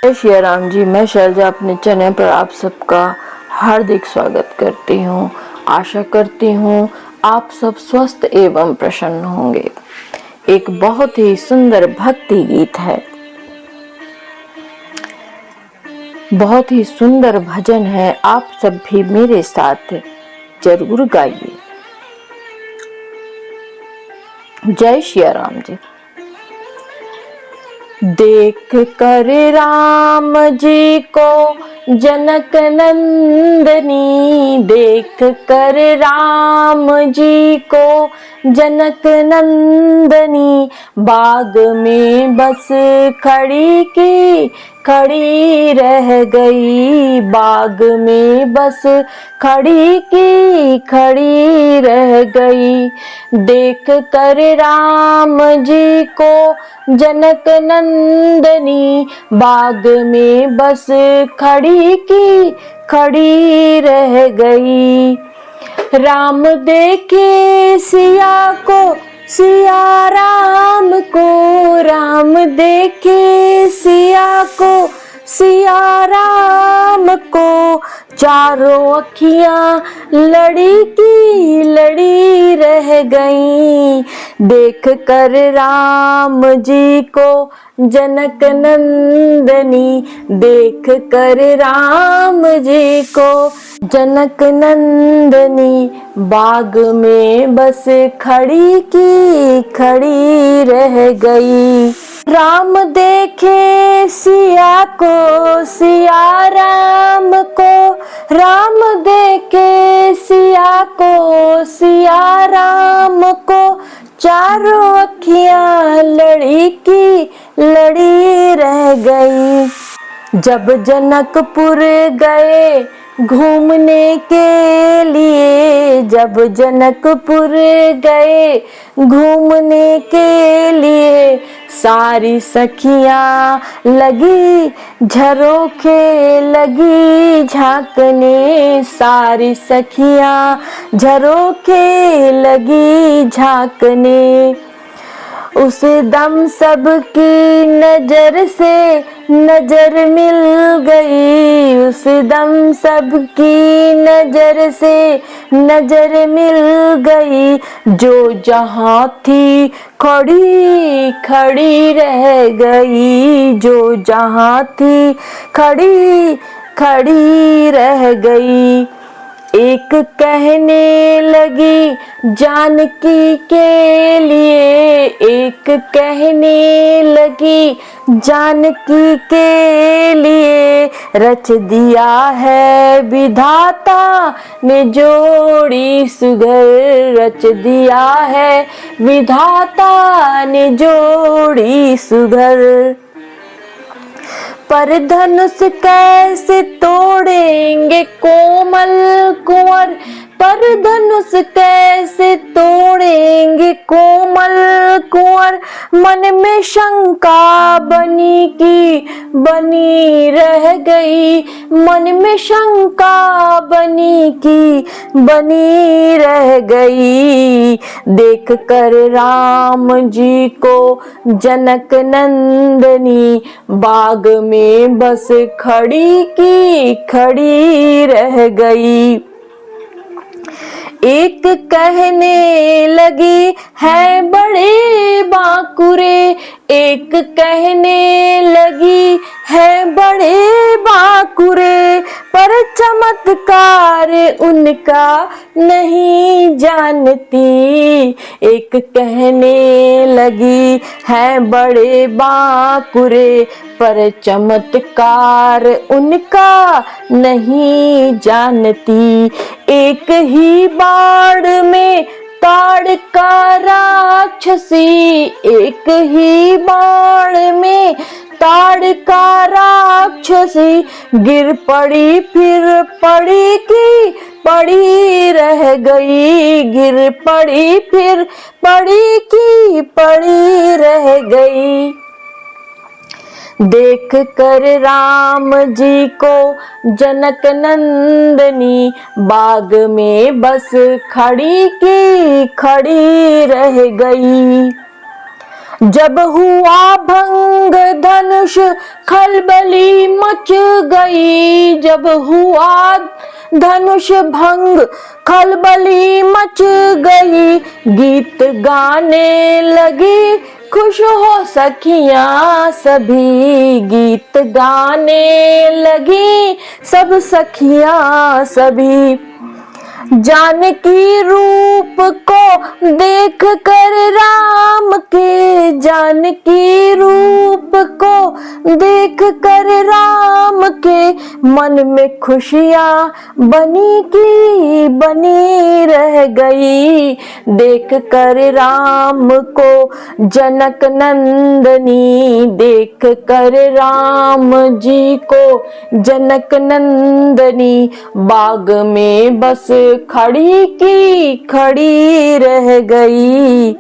जय श्री राम जी। मैं शैलजा अपने चैनल पर आप सबका हार्दिक स्वागत करती हूँ। आशा करती हूँ आप सब स्वस्थ एवं प्रसन्न होंगे। एक बहुत ही सुंदर भक्ति गीत है, बहुत ही सुंदर भजन है। आप सब भी मेरे साथ जरूर गाइए। जय श्री राम जी। देख कर राम जी को जनक नंदनी, देख कर राम जी को जनक नंदनी, बाग में बस खड़ी की खड़ी रह गई, बाग में बस खड़ी की खड़ी रह गई। देख कर राम जी को जनक नंदनी, बाग में बस खड़ी की खड़ी रह गई। राम देखे सिया को सिया राम को, राम देखे सिया को सिया राम को, चारों अखियां लड़ी की लड़ी रह गईं। देख कर राम जी को जनक नंदनी, देख कर राम जी को जनक नंदनी, बाग में बस खड़ी की खड़ी रह गई। राम देखे सिया को सिया राम को, राम देखे सिया को सिया राम को, चारों अखियां लड़ी की लड़ी रह गई। जब जनकपुर गए घूमने के लिए, जब जनकपुर गए घूमने के लिए, सारी सखियां लगी झरोखे लगी झांकने, सारी सखियां झरोखे लगी झांकने। उस दम सबकी नजर से नजर मिल गई, उस दम सबकी नजर से नजर मिल गई। जो जहां थी खड़ी खड़ी रह गई, जो जहां थी खड़ी खड़ी रह गई। एक कहने लगी जानकी के लिए, एक कहने लगी जानकी के लिए, रच दिया है विधाता ने जोड़ी सुघर, रच दिया है विधाता ने जोड़ी सुघर। पर धनुष कैसे तोड़ेंगे कोमल कुंवर, पर धनुष कैसे तोड़ेंगे कोमल कुंवर, मन में शंका बनी की बनी रह गई, मन में शंका बनी की बनी रह गई। देख कर राम जी को जनक नंदनी, बाग में बस खड़ी की खड़ी रह गई। एक कहने लगी है बड़े बांकुरे, एक कहने लगी है बड़े बांकुरे, पर चमत्कार उनका नहीं जानती। एक कहने लगी है बड़े बांकुरे, पर चमत्कार उनका नहीं जानती। एक ही बाण में ताड़का राक्षसी, एक ही बाण में ताड़का राक्षसी, गिर पड़ी फिर पड़ी की पड़ी रह गई, गिर पड़ी फिर पड़ी की पड़ी रह गई। देख कर राम जी को जनक नंदनी, बाग में बस खड़ी की खड़ी रह गई। जब हुआ भंग धनुष खलबली मच गई, जब हुआ धनुष भंग खलबली मच गई, गीत गाने लगी खुश हो सखियां सभी, गीत गाने लगी सब सखियां सभी। जानकी रूप को देख कर राम के, जानकी रूप को देख कर राम के, मन में खुशियाँ बनी की बनी रह गई। देख कर राम को जनक नंदनी, देख कर राम जी को जनक नंदनी, बाग में बस खड़ी की खड़ी रह गई।